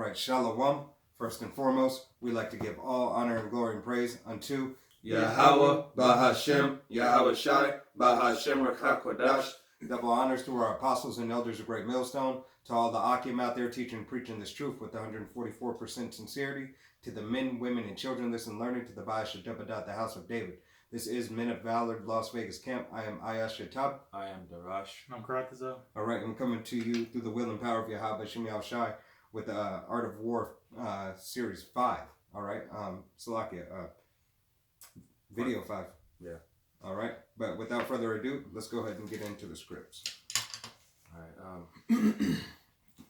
right, Shalom. First and foremost, we like to give all honor and glory and praise unto Yahweh, Bahashem, Yahweh Shai, Bahashem Rakakwadash. Double honors to our apostles and elders of Great Millstone, to all the Akim out there teaching and preaching this truth with 144% sincerity, to the men, women, and children listening learning, to the Baasha Debadat, the House of David. This is Men of Valor, Las Vegas Camp. I am Ayash Shatab. I am Darash. I'm Karatazo. All right, I'm coming to you through the will and power of Yahweh Shem Yahweh Shai with Art of War Series 5. All right, Salakia, Video 5. Yeah. All right, but without further ado, let's go ahead and get into the scripts. All right,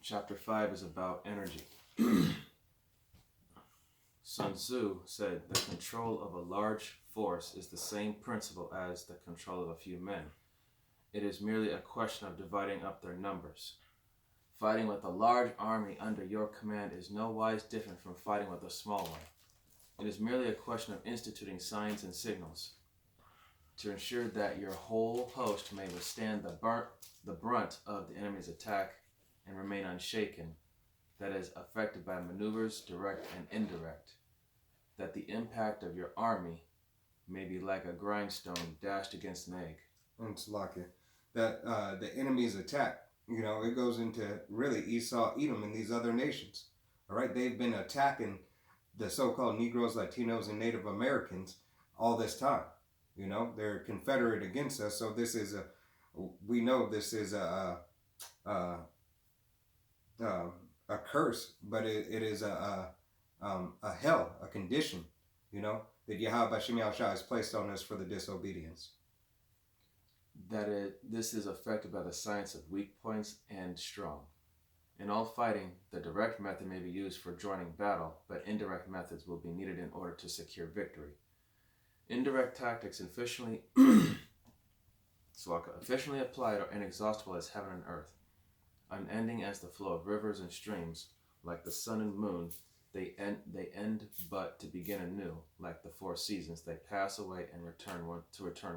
Chapter 5 is about energy. Sun Tzu said the control of a large force is the same principle as the control of a few men. It is merely a question of dividing up their numbers. Fighting with a large army under your command is no wise different from fighting with a small one. It is merely a question of instituting signs and signals to ensure that your whole host may withstand the brunt of the enemy's attack and remain unshaken, that is, affected by maneuvers, direct and indirect, that the impact of your army may be like a grindstone dashed against an egg. And Salakia, that the enemy's attack, it goes into really Esau, Edom, and these other nations. All right, they've been attacking the so-called Negroes, Latinos, and Native Americans all this time. They're confederate against us. So we know this is a curse, but it is a hell, a condition, that Yahweh Shem Yahweh Shai has placed on us for the disobedience. This is affected by the science of weak points and strong. In all fighting, the direct method may be used for joining battle, but indirect methods will be needed in order to secure victory. Indirect tactics efficiently applied are inexhaustible as heaven and earth. Unending as the flow of rivers and streams, like the sun and moon, they end but to begin anew, like the four seasons, they pass away and return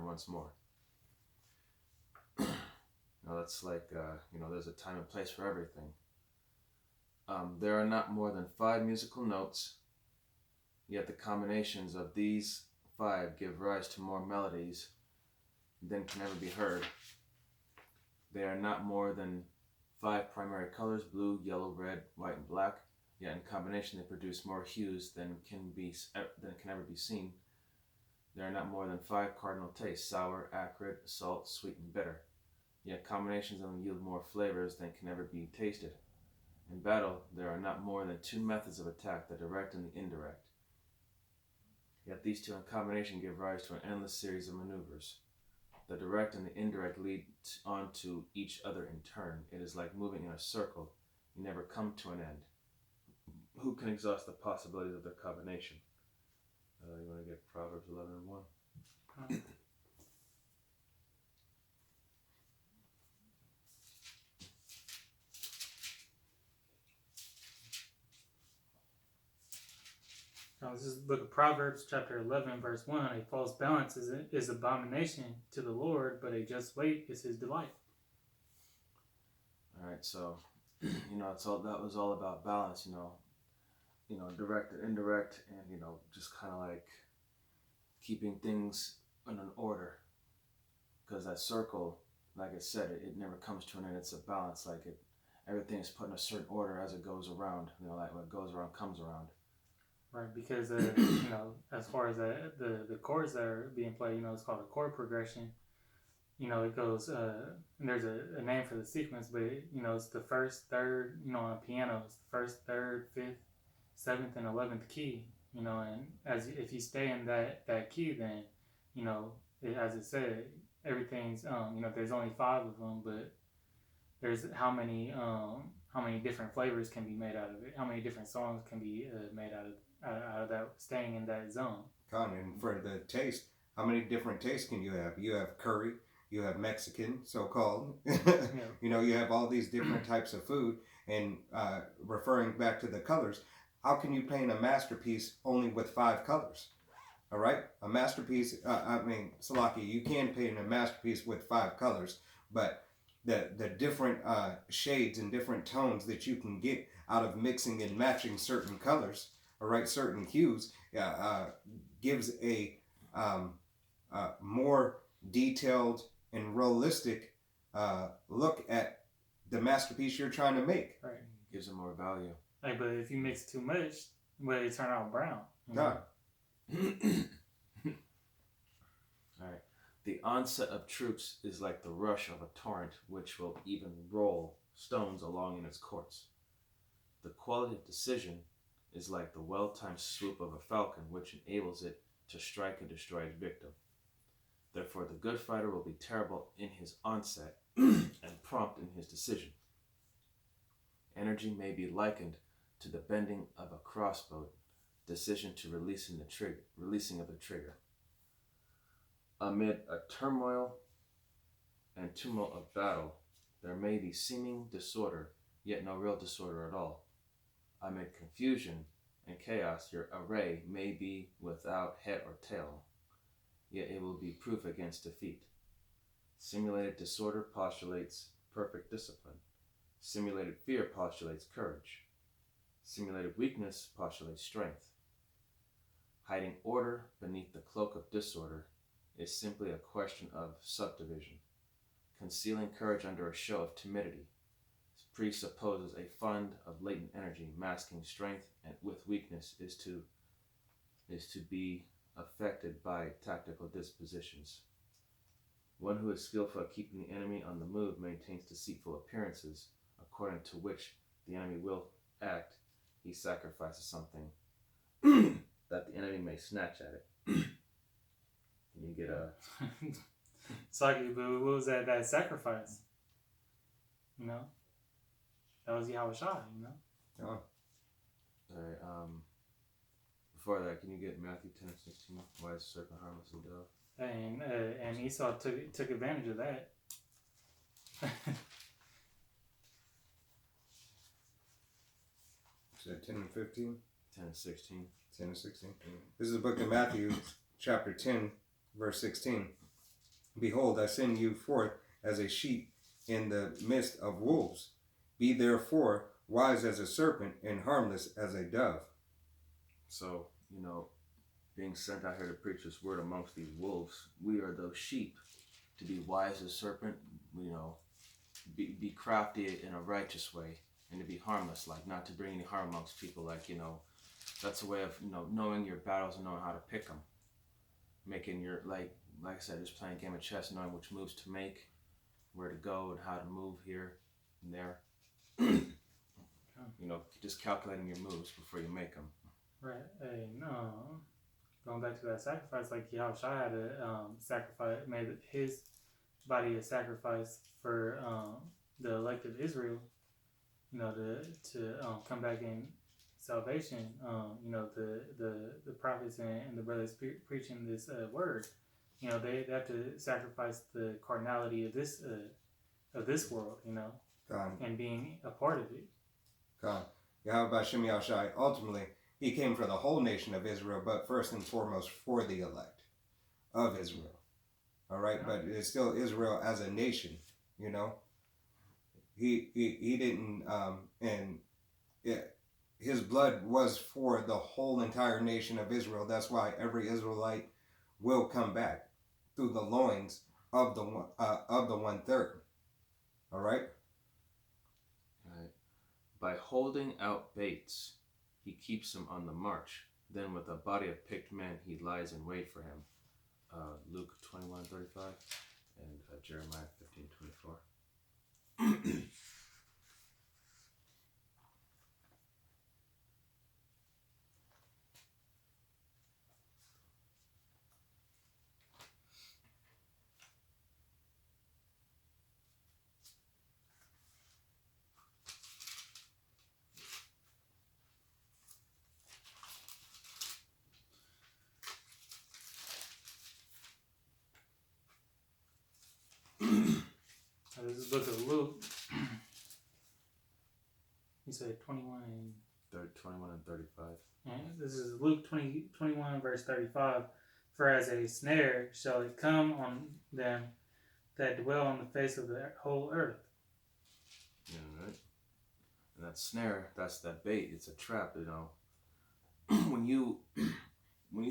once more. That's like, there's a time and place for everything. There are not more than 5 musical notes, yet the combinations of these 5 give rise to more melodies than can ever be heard. They are not more than 5 primary colors, blue, yellow, red, white, and black, yet in combination they produce more hues than can ever be seen. There are not more than 5 cardinal tastes, sour, acrid, salt, sweet, and bitter. Yet combinations of them yield more flavors than can ever be tasted. In battle, there are not more than 2 methods of attack, the direct and the indirect. Yet these 2 in combination give rise to an endless series of maneuvers. The direct and the indirect lead on to each other in turn. It is like moving in a circle. You never come to an end. Who can exhaust the possibilities of their combination? You want to get Proverbs 11 and 1? Now, this is the book of Proverbs, chapter 11, verse 1. A false balance is abomination to the Lord, but a just weight is his delight. All right, so, that was all about balance, direct and indirect, and, just kind of like keeping things in an order. Because that circle, like I said, it never comes to an end. It's a balance, everything is put in a certain order as it goes around, like what goes around comes around. Right, because, as far as the chords that are being played, it's called a chord progression. It goes, and there's a name for the sequence, but, it's the first, third, on a piano, it's the first, third, fifth, 7th, and 11th key, and if you stay in that key, then, as it said, everything's, there's only 5 of them, but there's how many different flavors can be made out of it, how many different songs can be made out of that, staying in that zone. And for the taste, how many different tastes can you have? You have curry, you have Mexican, so-called. Yeah. You have all these different types of food. And referring back to the colors, how can you paint a masterpiece only with 5 colors? All right? A masterpiece, Salaki, you can paint a masterpiece with 5 colors, but the different shades and different tones that you can get out of mixing and matching certain colors, all right, certain hues, gives a more detailed and realistic look at the masterpiece you're trying to make. Right. Gives it more value. Like, but if you mix too much, well, it turn out brown. You know? All right. The onset of troops is like the rush of a torrent, which will even roll stones along in its course. The quality of decision is like the well-timed swoop of a falcon, which enables it to strike and destroy its victim. Therefore, the good fighter will be terrible in his onset and prompt in his decision. Energy may be likened to the bending of a crossbow, decision to releasing of the trigger. Amid a turmoil and tumult of battle, there may be seeming disorder, yet no real disorder at all. Amid confusion and chaos, your array may be without head or tail, yet it will be proof against defeat. Simulated disorder postulates perfect discipline. Simulated fear postulates courage. Simulated weakness postulates strength. Hiding order beneath the cloak of disorder is simply a question of subdivision. Concealing courage under a show of timidity presupposes a fund of latent energy masking strength, and with weakness is to be affected by tactical dispositions. One who is skillful at keeping the enemy on the move maintains deceitful appearances, according to which the enemy will act. He sacrifices something that the enemy may snatch at it. And you get a... Saki, but what was that sacrifice? You know? That was Yahweh Shai, you know? Oh. Alright, before that, can you get Matthew 10:16? Why is the serpent harmless and dove? And Esau took advantage of that. Is that 10 and 15? 10 and 16. 10 and 16. This is the book of Matthew, chapter 10, verse 16. Behold, I send you forth as a sheep in the midst of wolves. Be therefore wise as a serpent and harmless as a dove. So, you know, being sent out here to preach this word amongst these wolves, we are those sheep. To be wise as a serpent, you know, be crafty in a righteous way, and to be harmless, like not to bring any harm amongst people. Like, you know, that's a way of, you know, knowing your battles and knowing how to pick them. Making your, like I said, just playing a game of chess, knowing which moves to make, where to go, and how to move here and there. You know, just calculating your moves before you make them. Right. Hey, no. Going back to that sacrifice, like Yahweh Shai had to sacrifice, made his body a sacrifice for the elect of Israel, you know, to come back in salvation. You know, the prophets and the brothers preaching this word, you know, they have to sacrifice the carnality of this world, you know, and being a part of it. God. Yahweh Bashem Yahushai, ultimately, he came for the whole nation of Israel, but first and foremost for the elect of Israel. All right, but it's still Israel as a nation, you know. He didn't, his blood was for the whole entire nation of Israel. That's why every Israelite will come back through the loins of the 1/3. All right. By holding out baits, he keeps him on the march. Then with a body of picked men, he lies in wait for him. Luke 21:35 and Jeremiah 15:24. This is the book of Luke. You said 21 and 21 and 35. And this is Luke 21 verse 35. For as a snare shall it come on them that dwell on the face of the whole earth. Yeah, right. And that snare, that's that bait. It's a trap, you know. when you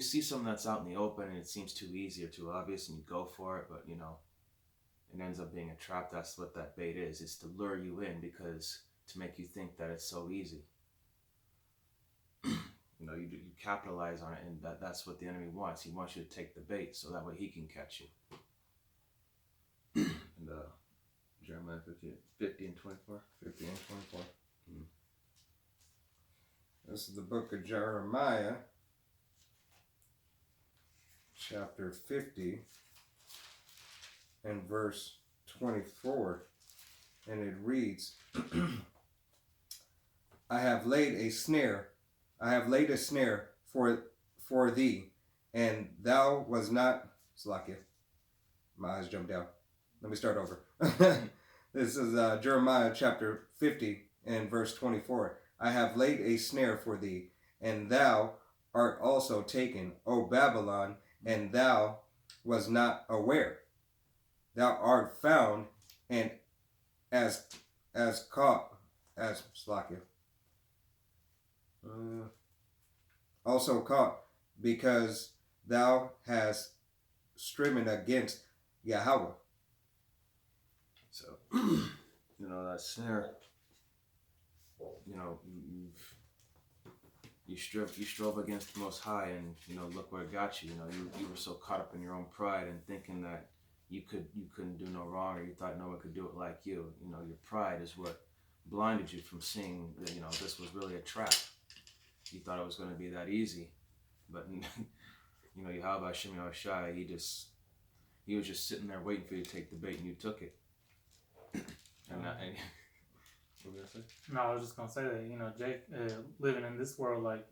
see something that's out in the open and it seems too easy or too obvious and you go for it, but you know, it ends up being a trap. That's what that bait is. It's to lure you in, because to make you think that it's so easy. You know, you capitalize on it, and that's what the enemy wants. He wants you to take the bait so that way he can catch you. And Jeremiah 50 and 24. 50 and 24. This is the book of Jeremiah, chapter 50, and verse 24. And it reads, I have laid a snare for thee, and thou was not, Slakia, my eyes jumped down. Let me start over. This is Jeremiah chapter 50 and verse 24. I have laid a snare for thee, and thou art also taken, O Babylon, and thou was not aware. Thou art found, and as caught, as Slakia. Also caught, because thou hast striven against Yahweh. So, you know, that snare, you know, you strove against the Most High, and you know, look where it got you. You know, you were so caught up in your own pride and thinking that you couldn't do no wrong, or you thought no one could do it like you. You know, your pride is what blinded you from seeing that, you know, this was really a trap. You thought it was going to be that easy, but you know, Yahweh Hashem Yahushai, he was just sitting there waiting for you to take the bait, and you took it. And what were you gonna say? No, I was just gonna say that, you know, Jake living in this world, like,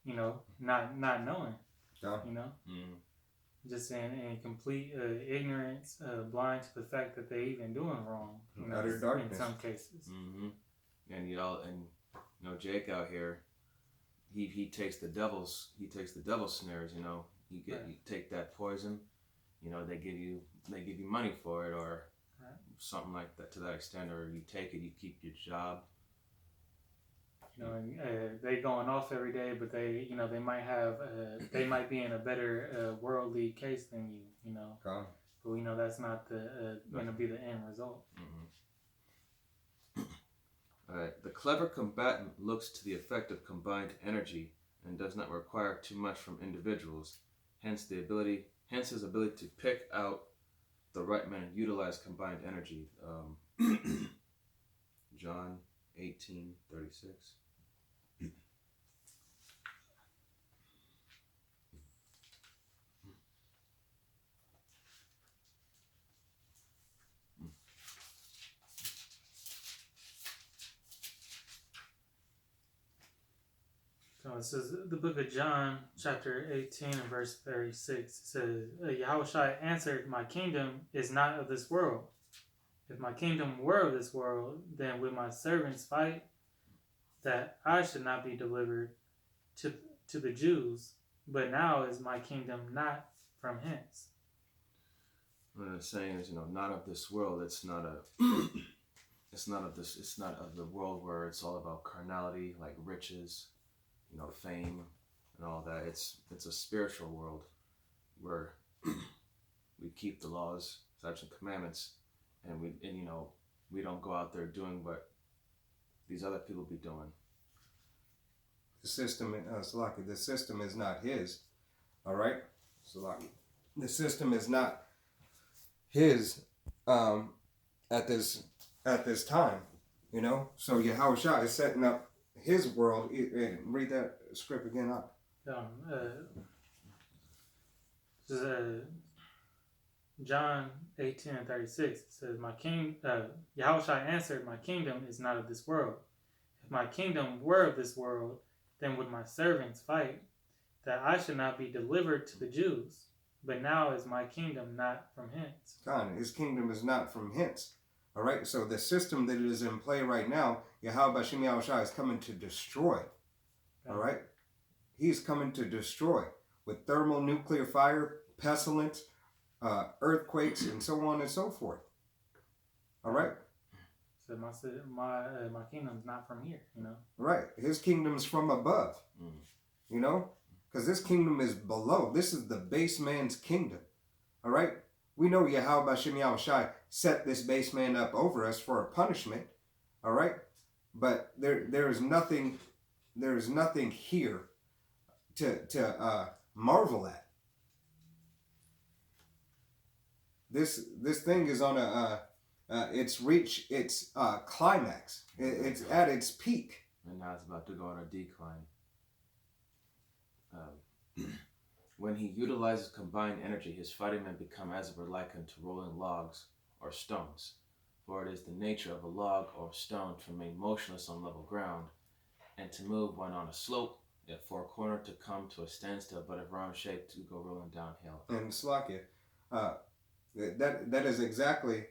you know, not knowing, you know, just in complete ignorance, blind to the fact that they even doing wrong, you know, utter darkness in some cases. And you know, Jake out here, he takes the devil's snares. You know, you take that poison, you know, they give you money for it, or something like that, to that extent, or you take it, you keep your job. You know, and they going off every day, but they, you know, they might be in a better worldly case than you, you know. God. But we know that's not going to be the end result. All right. The clever combatant looks to the effect of combined energy and does not require too much from individuals. Hence his ability to pick out the right man and utilize combined energy. John 18:36. So this is the book of John, chapter 18 and verse 36. It says, Yahushua answered, my kingdom is not of this world. If my kingdom were of this world, then would my servants fight that I should not be delivered to the Jews. But now is my kingdom not from hence. What it's saying is, you know, not of this world. It's not of the world where it's all about carnality, like riches, you know, fame and all that. It's a spiritual world where we keep the laws, statutes, and commandments, and you know, we don't go out there doing what these other people be doing. The system, Salaki, the system is not his. All right, Salaki, the system is not his at this time. You know, so Yahushua is setting up his world. Read that script again up. This is John 18:36. It says, Yahushua answered, my kingdom is not of this world. If my kingdom were of this world, then would my servants fight, that I should not be delivered to the Jews. But now is my kingdom not from hence. God, his kingdom is not from hence. All right, so the system that is in play right now, Yahweh Bashem Yahushua is coming to destroy. All right, he's coming to destroy with thermonuclear fire, pestilence, earthquakes, and so on and so forth. All right. So my kingdom's not from here, you know. Right. His kingdom's from above. You know? Because this kingdom is below. This is the base man's kingdom. All right? We know Yahweh Bashem Yahushai set this base man up over us for a punishment. All right? But there is nothing here to marvel at. This thing is on it's reached its climax. It's at its peak. And now it's about to go on a decline. When he utilizes combined energy, his fighting men become as it were likened to rolling logs or stones. For it is the nature of a log or stone to remain motionless on level ground, and to move when on a slope, if for a corner to come to a standstill, but if round shaped to go rolling downhill. And Slakia, that is exactly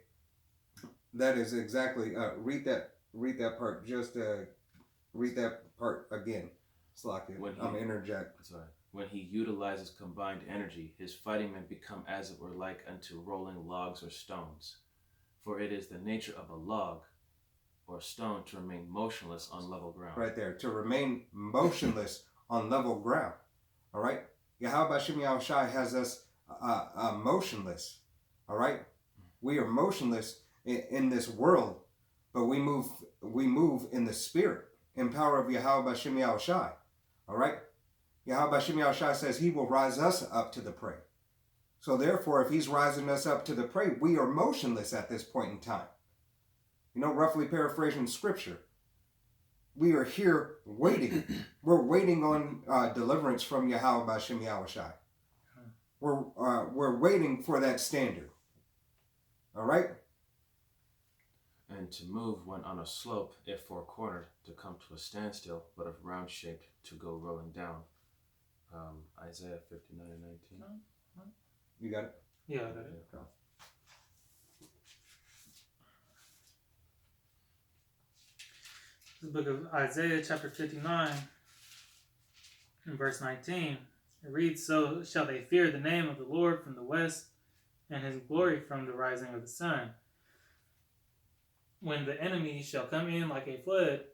read that part. Just read that part again. Slakia. I'm interject. Sorry. When he utilizes combined energy, his fighting men become as it were like unto rolling logs or stones. For it is the nature of a log or stone to remain motionless on level ground. Right there, to remain motionless on level ground. All right? Yahweh Bashem Yahushai has us motionless. All right? We are motionless in this world, but we move in the spirit, in power of Yahweh Bashem Yahushai. All right? Yahweh Bashem Yahushai says he will rise us up to the prey. So therefore, if he's rising us up to the prey, we are motionless at this point in time. You know, roughly paraphrasing scripture. We are here waiting. We're waiting on deliverance from Yahweh Bashem Yahushai. We're waiting for that standard. All right? And to move when on a slope, if four-cornered, to come to a standstill, but if round-shaped, to go rolling down. Isaiah 59 and 19. You got it? Yeah, I got it. Okay. The book of Isaiah, chapter 59, in verse 19, it reads, "So shall they fear the name of the Lord from the west, and his glory from the rising of the sun. When the enemy shall come in like a flood,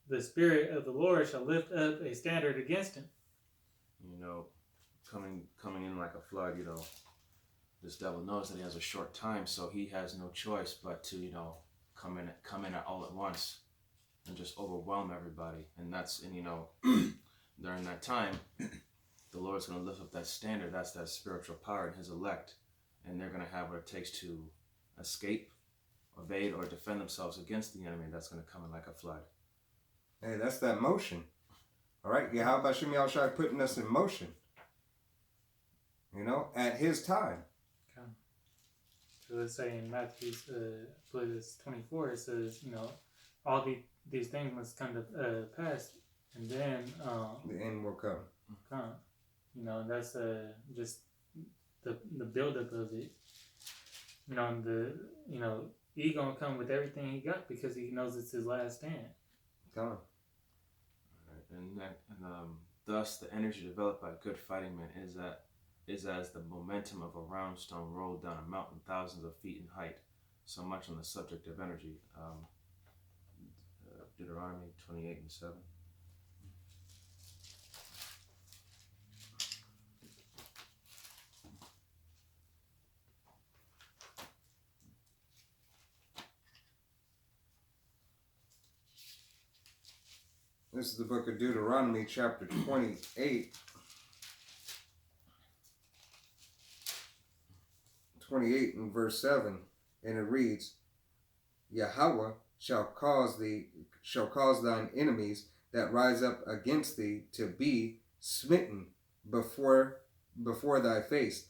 the Spirit of the Lord shall lift up a standard against him." You know, coming in like a flood, you know, this devil knows that he has a short time, so he has no choice but to, you know, come in all at once and just overwhelm everybody. And you know, during that time, the Lord's going to lift up that standard. That's that spiritual power in his elect, and they're going to have what it takes to escape, evade, or defend themselves against the enemy that's going to come in like a flood. Hey, that's that motion. All right? Yahweh Bashem Yahushai putting us in motion. You know, at his time. Okay. So let's say in Matthew, I believe it's 24, it says, you know, all these things must come to pass, and then The end will come. come. You know, and that's just the buildup of it. You know, and he gonna come with everything he got because he knows it's his last stand. Come. And thus the energy developed by good fighting men is as the momentum of a round stone rolled down a mountain thousands of feet in height. So much on the subject of energy. Deuteronomy 28 and 7. This is the book of Deuteronomy, chapter 28. 28 and verse 7. And it reads, Yahweh shall cause thine enemies that rise up against thee to be smitten before thy face.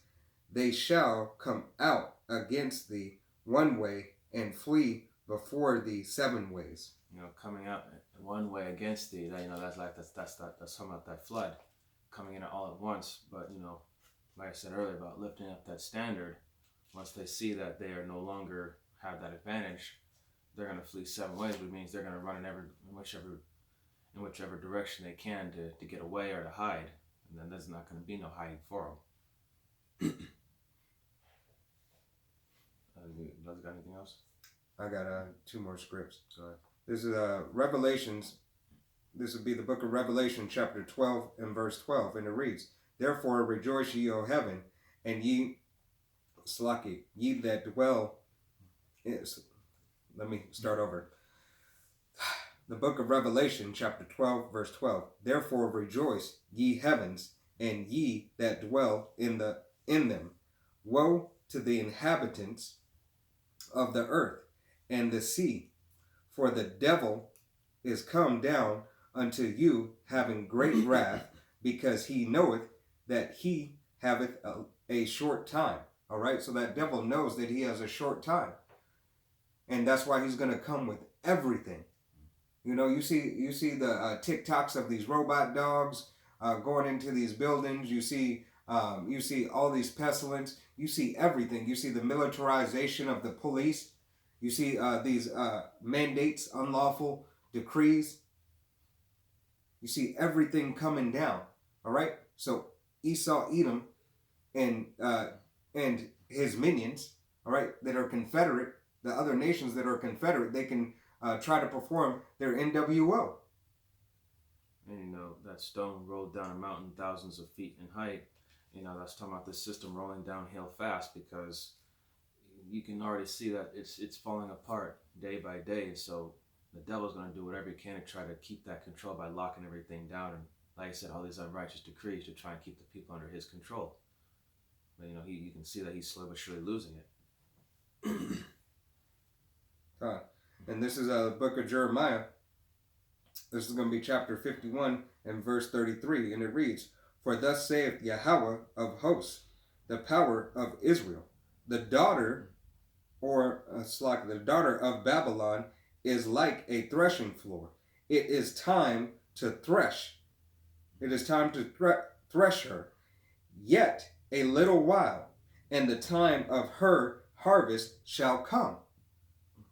They shall come out against thee one way and flee before thee 7 ways. You know, coming out one way against thee, you know, that's talking about that flood coming in all at once. But, you know, like I said earlier about lifting up that standard, once they see that they are no longer have that advantage, they're going to flee 7 ways, which means they're going to run in whichever direction they can to get away or to hide. And then there's not going to be no hiding for them. You guys got anything else? I got two more scripts. Go ahead. This is Revelations. This would be the book of Revelation, chapter 12 and verse 12. And it reads, Therefore rejoice ye, O heaven, and ye, Slaki, ye that dwell. Let me start over. The book of Revelation, chapter 12, verse 12. Therefore rejoice, ye heavens, and ye that dwell in them. Woe to the inhabitants of the earth and the sea, for the devil is come down unto you, having great wrath, because he knoweth that he haveth a short time. All right, so that devil knows that he has a short time, and that's why he's going to come with everything. You know, you see the TikToks of these robot dogs going into these buildings. You see all these pestilence. You see everything. You see the militarization of the police. You see these mandates, unlawful decrees. You see everything coming down. All right. So Esau, Edom, and his minions, all right, that are Confederate, the other nations that are Confederate, they can try to perform their NWO. And you know, that stone rolled down a mountain thousands of feet in height. You know, that's talking about this system rolling downhill fast, because you can already see that it's falling apart day by day. So the devil's going to do whatever he can to try to keep that control by locking everything down. And like I said, all these unrighteous decrees to try and keep the people under his control. But you know, you can see that he's slowly but surely losing it. And this is the book of Jeremiah. This is going to be chapter 51 and verse 33. And it reads, For thus saith Yahweh of hosts, the power of Israel, the daughter of Babylon is like a threshing floor. It is time to thresh. It is time to thresh her. Yet a little while, and the time of her harvest shall come.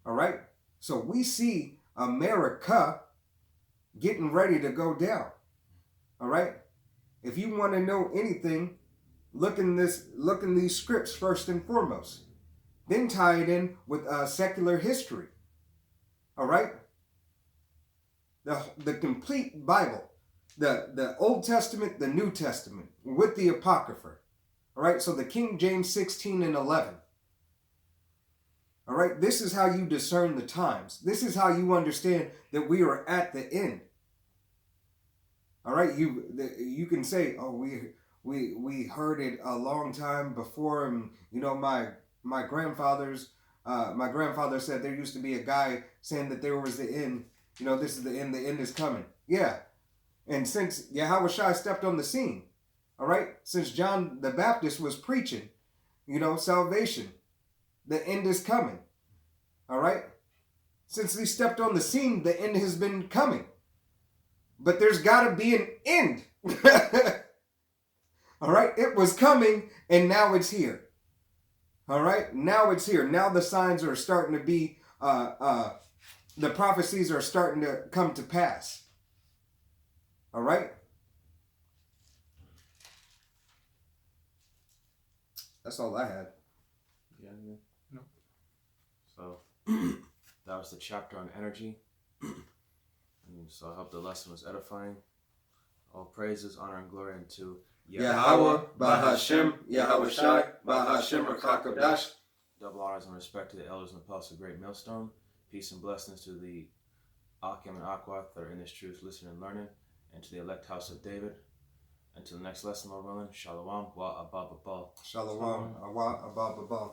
All right? So we see America getting ready to go down. All right? If you want to know anything, look in these scripts first and foremost. Then tie it in with secular history. All right? The complete Bible. The Old Testament, the New Testament, with the Apocrypha. All right? So the King James 16 and 11. All right? This is how you discern the times. This is how you understand that we are at the end. All right? You can say, oh, we heard it a long time before, and you know, my grandfather said there used to be a guy saying that there was the end. You know, this is the end is coming. Yeah. And since Yahweh Shai stepped on the scene, all right, since John the Baptist was preaching, you know, salvation, the end is coming. All right. Since he stepped on the scene, the end has been coming. But there's got to be an end. All right. It was coming, and now it's here. All right. Now it's here. Now the signs are starting to be, the prophecies are starting to come to pass. All right. That's all I had. Yeah. No. So that was the chapter on energy. And so I hope the lesson was edifying. All praises, honor, and glory unto Yahweh, Bahashem, Yahweh Shai, Bahashem, Rakakodash. Double honors and respect to the elders and apostles of Great Millstone. Peace and blessings to the Akim and Akwath that are in this truth, listening and learning, and to the elect house of David. Until the next lesson, Lord willing, Shalom, wa abba babal. Shalom, awa abba babal.